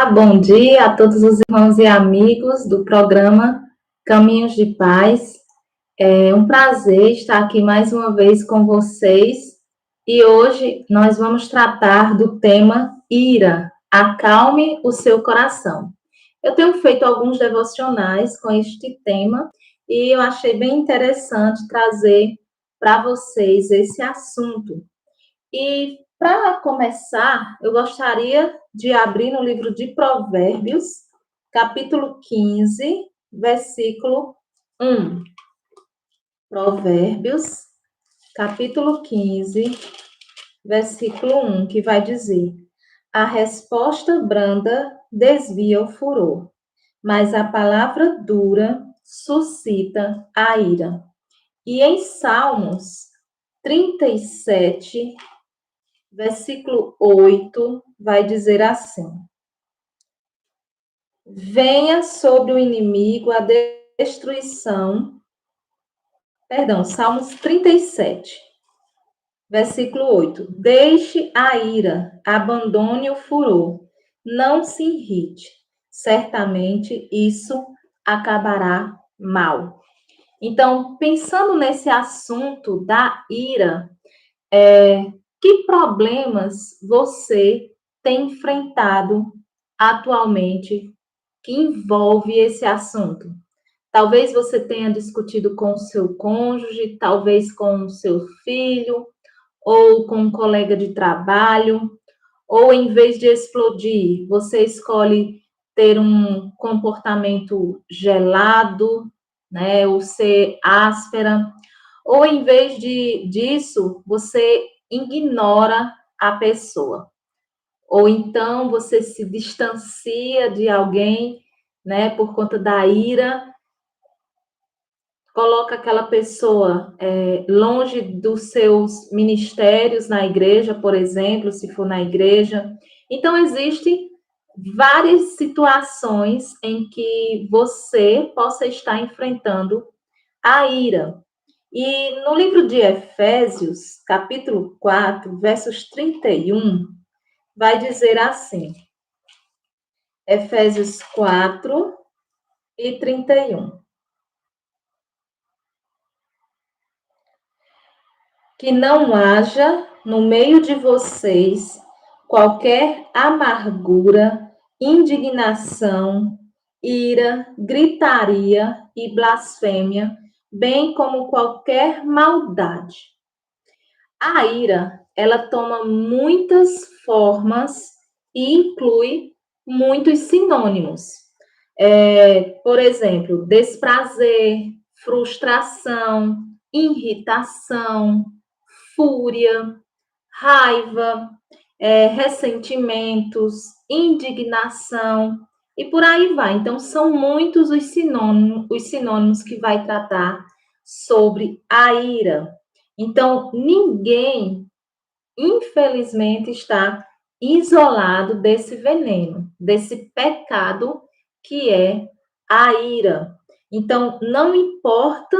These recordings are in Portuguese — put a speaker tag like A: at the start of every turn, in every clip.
A: Olá, bom dia a todos os irmãos e amigos do programa Caminhos de Paz. É um prazer estar aqui mais uma vez com vocês e hoje nós vamos tratar do tema ira. Acalme o seu coração. Eu tenho feito alguns devocionais com este tema e eu achei bem interessante trazer para vocês esse assunto. E para começar, eu gostaria de abrir no livro de Provérbios, capítulo 15, versículo 1. Provérbios, capítulo 15, versículo 1, que vai dizer: A resposta branda desvia o furor, mas a palavra dura suscita a ira. E em Salmos 37, versículo 8, vai dizer assim: Venha sobre o inimigo a destruição. Perdão, Salmos 37, versículo 8. Deixe a ira, abandone o furor, não se irrite. Certamente isso acabará mal. Então, pensando nesse assunto da ira, que problemas você tem enfrentado atualmente que envolve esse assunto? Talvez você tenha discutido com o seu cônjuge, talvez com o seu filho, ou com um colega de trabalho, ou em vez de explodir, você escolhe ter um comportamento gelado, né, ou ser áspera, ou em vez disso, você ignora a pessoa. Ou então você se distancia de alguém, né, por conta da ira, coloca aquela pessoa longe dos seus ministérios na igreja, por exemplo, se for na igreja. Então, existem várias situações em que você possa estar enfrentando a ira. E no livro de Efésios, capítulo 4, versos 31, vai dizer assim, Efésios 4 e 31. Que não haja no meio de vocês qualquer amargura, indignação, ira, gritaria e blasfêmia, bem como qualquer maldade. A ira, ela toma muitas formas e inclui muitos sinônimos. Por exemplo, desprazer, frustração, irritação, fúria, raiva, ressentimentos, indignação e por aí vai. Então, são muitos os sinônimos que vai tratar sobre a ira. Então, ninguém, infelizmente, está isolado desse veneno, desse pecado que é a ira. Então, não importa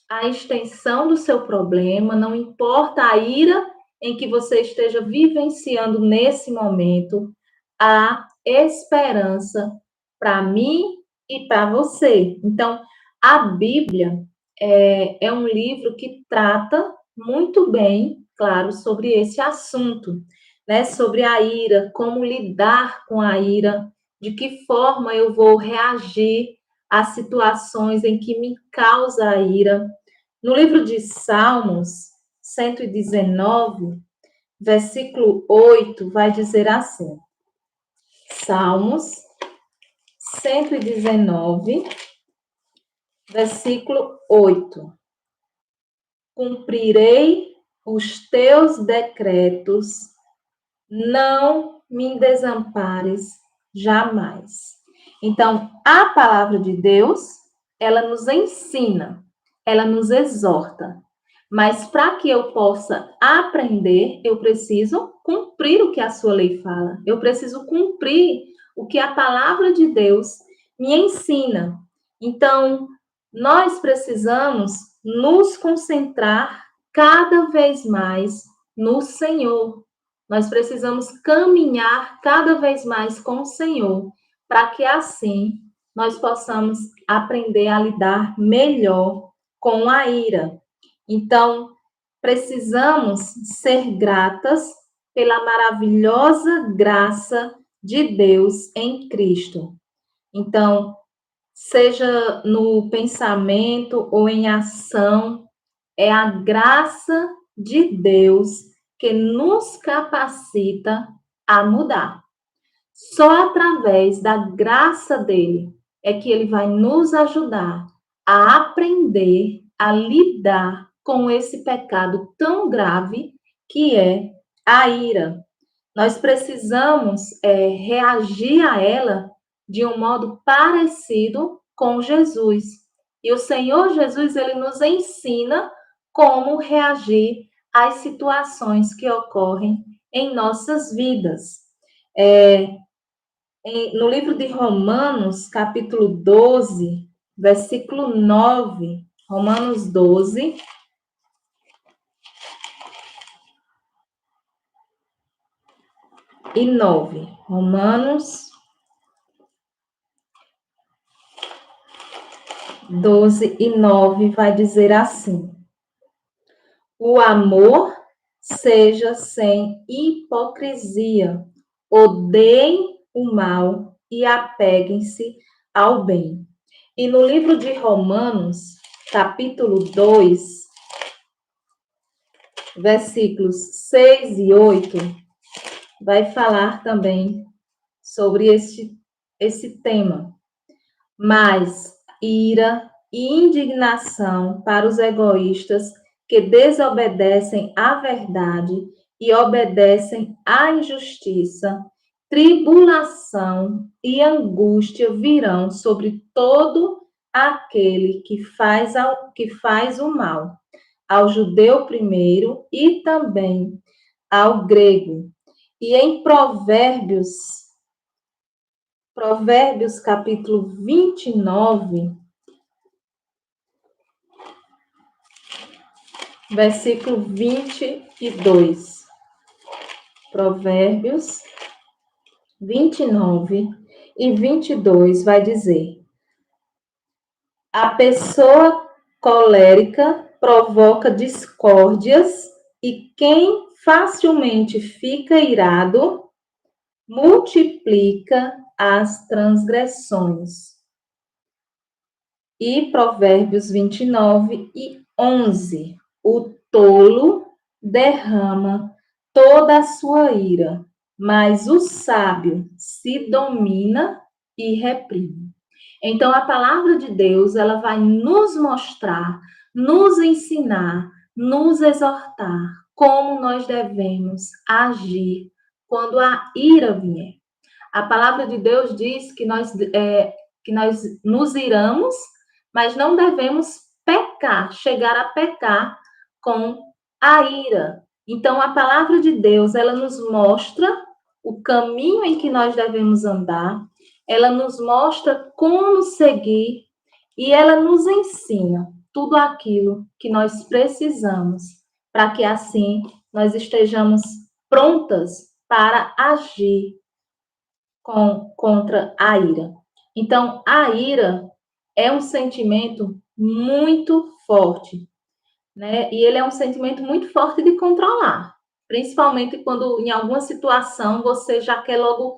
A: a extensão do seu problema, não importa a ira em que você esteja vivenciando nesse momento, há esperança para mim e para você. Então, a Bíblia é um livro que trata muito bem, claro, sobre esse assunto, né? Sobre a ira, como lidar com a ira, de que forma eu vou reagir às situações em que me causa a ira. No livro de Salmos 119, versículo 8, vai dizer assim, Salmos 119, versículo 8. Cumprirei os teus decretos, não me desampares jamais. Então, a palavra de Deus, ela nos ensina, ela nos exorta. Mas para que eu possa aprender, eu preciso cumprir o que a sua lei fala. Eu preciso cumprir o que a palavra de Deus me ensina. Então, nós precisamos nos concentrar cada vez mais no Senhor. Nós precisamos caminhar cada vez mais com o Senhor, para que assim nós possamos aprender a lidar melhor com a ira. Então, precisamos ser gratas pela maravilhosa graça de Deus em Cristo. Então, seja no pensamento ou em ação, é a graça de Deus que nos capacita a mudar. Só através da graça dele é que ele vai nos ajudar a aprender a lidar com esse pecado tão grave que é a ira. Nós precisamos reagir a ela de um modo parecido com Jesus. E o Senhor Jesus, ele nos ensina como reagir às situações que ocorrem em nossas vidas. No livro de Romanos, capítulo 12, versículo 9, Romanos 12, e 9. Romanos 12 e 9 vai dizer assim: o amor seja sem hipocrisia, odeiem o mal e apeguem-se ao bem. E no livro de Romanos, capítulo 2, versículos 6 e 8, vai falar também sobre esse tema. Mas ira e indignação para os egoístas que desobedecem à verdade e obedecem à injustiça, tribulação e angústia virão sobre todo aquele que faz o mal, ao judeu primeiro e também ao grego. E em Provérbios capítulo 29, versículo 22. Provérbios 29 e 22 vai dizer: a pessoa colérica provoca discórdias e quem facilmente fica irado multiplica as transgressões. E Provérbios 29 e 11. O tolo derrama toda a sua ira, mas o sábio se domina e reprime. Então, a palavra de Deus, ela vai nos mostrar, nos ensinar, nos exortar como nós devemos agir quando a ira vier. A palavra de Deus diz que nós nos iramos, mas não devemos pecar, chegar a pecar com a ira. Então, a palavra de Deus, ela nos mostra o caminho em que nós devemos andar, ela nos mostra como seguir e ela nos ensina tudo aquilo que nós precisamos para que assim nós estejamos prontas para agir contra a ira. Então, a ira é um sentimento muito forte, né? E ele é um sentimento muito forte de controlar, principalmente quando em alguma situação você já quer logo,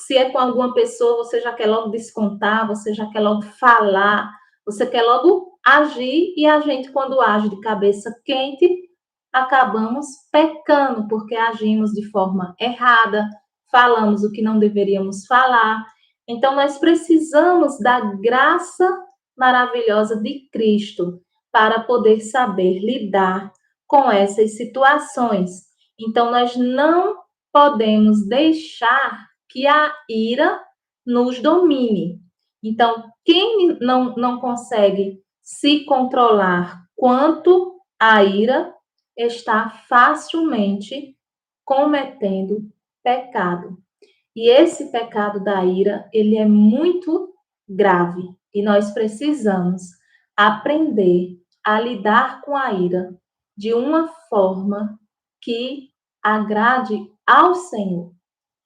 A: se é com alguma pessoa, você já quer logo descontar, você já quer logo falar, você quer logo agir, e a gente, quando age de cabeça quente, acabamos pecando, porque agimos de forma errada, falamos o que não deveríamos falar. Então, nós precisamos da graça maravilhosa de Cristo para poder saber lidar com essas situações. Então, nós não podemos deixar que a ira nos domine. Então, quem não consegue se controlar quanto à ira, está facilmente cometendo pecado. E esse pecado da ira, ele é muito grave e nós precisamos aprender a lidar com a ira de uma forma que agrade ao Senhor.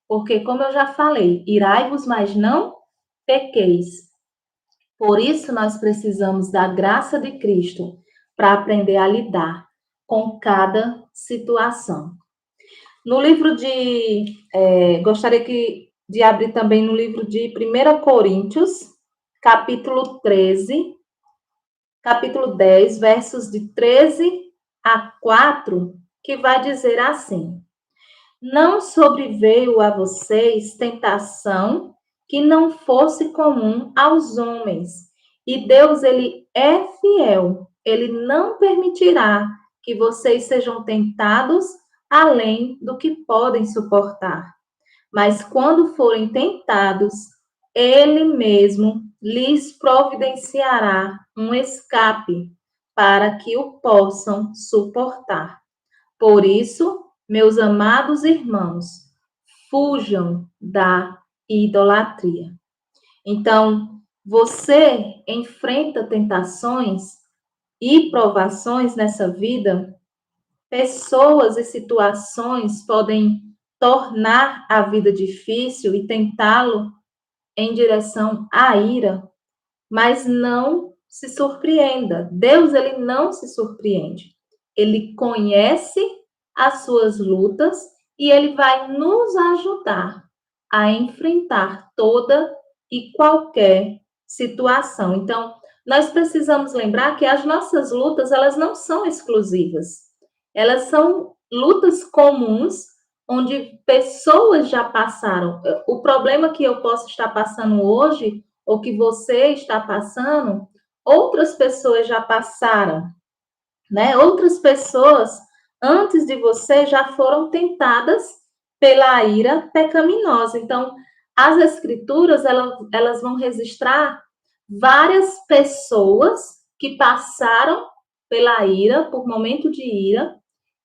A: Porque, como eu já falei, irai-vos, mas não pequeis. Por isso, nós precisamos da graça de Cristo para aprender a lidar com cada situação. No livro gostaria de abrir também no livro de 1 Coríntios, capítulo 13, capítulo 10, versos de 13 a 4, que vai dizer assim: Não sobreveio a vocês tentação que não fosse comum aos homens. E Deus, ele é fiel. Ele não permitirá que vocês sejam tentados além do que podem suportar. Mas quando forem tentados, ele mesmo lhes providenciará um escape para que o possam suportar. Por isso, meus amados irmãos, fujam da idolatria. Então, você enfrenta tentações e provações nessa vida, pessoas e situações podem tornar a vida difícil e tentá-lo em direção à ira, mas não se surpreenda. Deus, ele não se surpreende. Ele conhece as suas lutas e ele vai nos ajudar a enfrentar toda e qualquer situação. Então, nós precisamos lembrar que as nossas lutas, elas não são exclusivas. Elas são lutas comuns onde pessoas já passaram. O problema que eu posso estar passando hoje, ou que você está passando, outras pessoas já passaram, né? Outras pessoas antes de você já foram tentadas pela ira pecaminosa. Então, as escrituras, elas vão registrar várias pessoas que passaram pela ira, por momento de ira,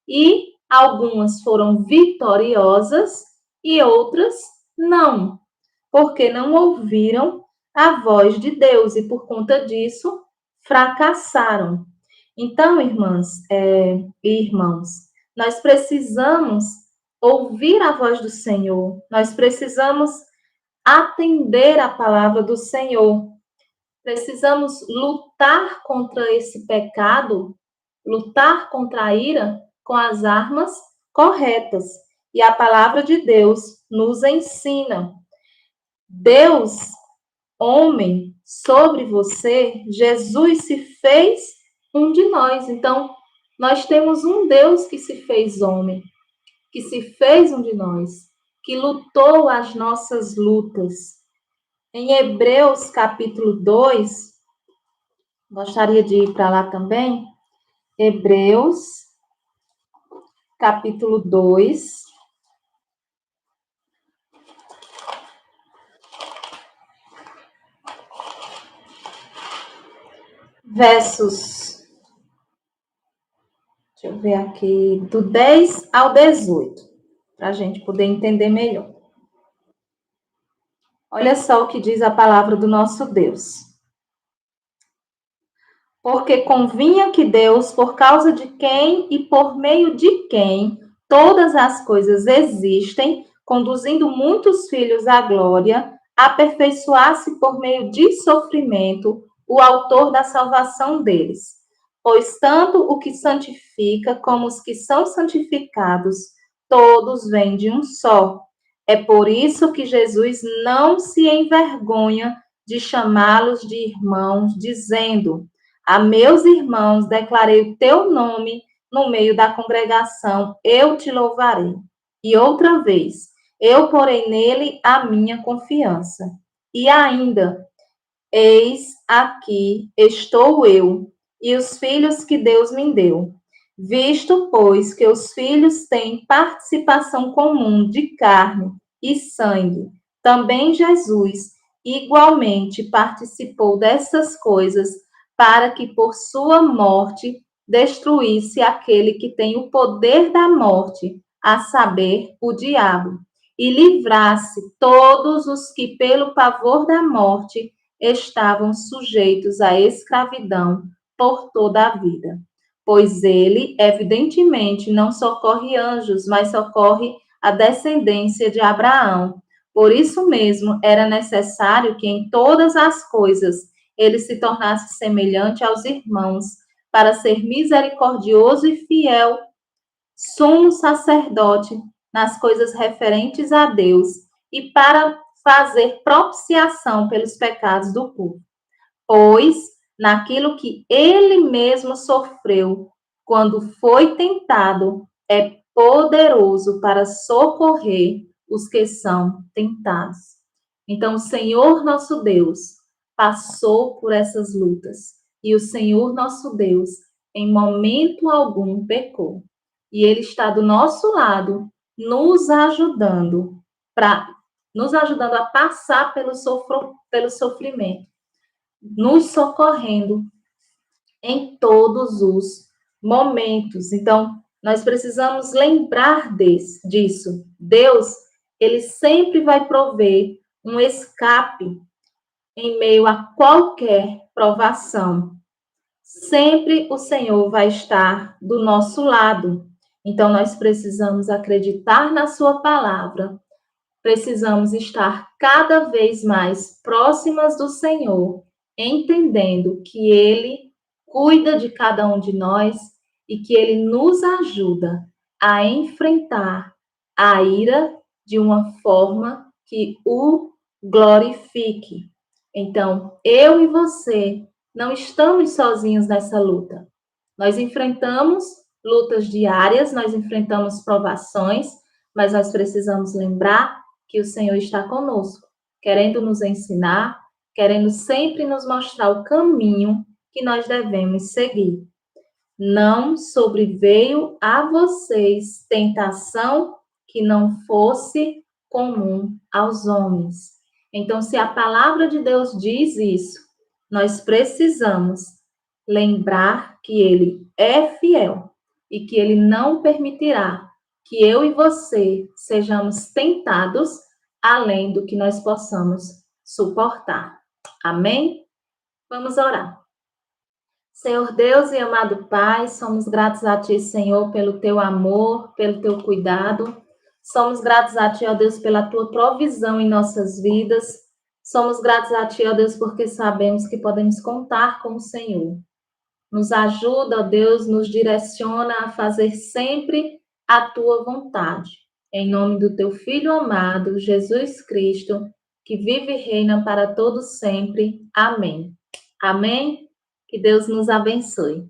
A: e algumas foram vitoriosas e outras não, porque não ouviram a voz de Deus e por conta disso fracassaram. Então, irmãs e irmãos, nós precisamos ouvir a voz do Senhor, nós precisamos atender a palavra do Senhor, precisamos lutar contra esse pecado, lutar contra a ira com as armas corretas. E a palavra de Deus nos ensina. Deus, homem, sobre você, Jesus se fez um de nós. Então, nós temos um Deus que se fez homem, que se fez um de nós, que lutou as nossas lutas. Em Hebreus, capítulo 2, gostaria de ir para lá também. Hebreus, capítulo 2, versos, deixa eu ver aqui, do 10 ao 18, para a gente poder entender melhor. Olha só o que diz a palavra do nosso Deus. Porque convinha que Deus, por causa de quem e por meio de quem todas as coisas existem, conduzindo muitos filhos à glória, aperfeiçoasse por meio de sofrimento o autor da salvação deles. Pois tanto o que santifica como os que são santificados, todos vêm de um só. É por isso que Jesus não se envergonha de chamá-los de irmãos, dizendo: a meus irmãos declarei o teu nome no meio da congregação, eu te louvarei. E outra vez, eu porei nele a minha confiança. E ainda, eis aqui estou eu e os filhos que Deus me deu. Visto, pois, que os filhos têm participação comum de carne e sangue, também Jesus igualmente participou dessas coisas, para que por sua morte destruísse aquele que tem o poder da morte, a saber, o diabo, e livrasse todos os que, pelo pavor da morte, estavam sujeitos à escravidão por toda a vida. pois ele, evidentemente, não socorre anjos, mas socorre a descendência de Abraão. Por isso mesmo, era necessário que em todas as coisas ele se tornasse semelhante aos irmãos, para ser misericordioso e fiel, sumo sacerdote nas coisas referentes a Deus e para fazer propiciação pelos pecados do povo. Pois naquilo que ele mesmo sofreu, quando foi tentado, é poderoso para socorrer os que são tentados. Então, o Senhor nosso Deus passou por essas lutas, e o Senhor nosso Deus, em momento algum, pecou. E ele está do nosso lado, nos ajudando a passar pelo sofrimento, nos socorrendo em todos os momentos. Então, nós precisamos lembrar disso. Deus, ele sempre vai prover um escape em meio a qualquer provação. Sempre o Senhor vai estar do nosso lado. Então, nós precisamos acreditar na sua palavra. Precisamos estar cada vez mais próximas do Senhor, entendendo que Ele cuida de cada um de nós e que Ele nos ajuda a enfrentar a ira de uma forma que o glorifique. Então, eu e você não estamos sozinhos nessa luta. Nós enfrentamos lutas diárias, nós enfrentamos provações, mas nós precisamos lembrar que o Senhor está conosco, querendo nos ensinar, querendo sempre nos mostrar o caminho que nós devemos seguir. Não sobreveio a vocês tentação que não fosse comum aos homens. Então, se a palavra de Deus diz isso, nós precisamos lembrar que Ele é fiel e que Ele não permitirá que eu e você sejamos tentados além do que nós possamos suportar. Amém? Vamos orar. Senhor Deus e amado Pai, somos gratos a Ti, Senhor, pelo Teu amor, pelo Teu cuidado. Somos gratos a Ti, ó Deus, pela Tua provisão em nossas vidas. Somos gratos a Ti, ó Deus, porque sabemos que podemos contar com o Senhor. Nos ajuda, ó Deus, nos direciona a fazer sempre a Tua vontade. Em nome do Teu Filho amado, Jesus Cristo, que vive e reina para todos sempre. Amém. Amém? Que Deus nos abençoe.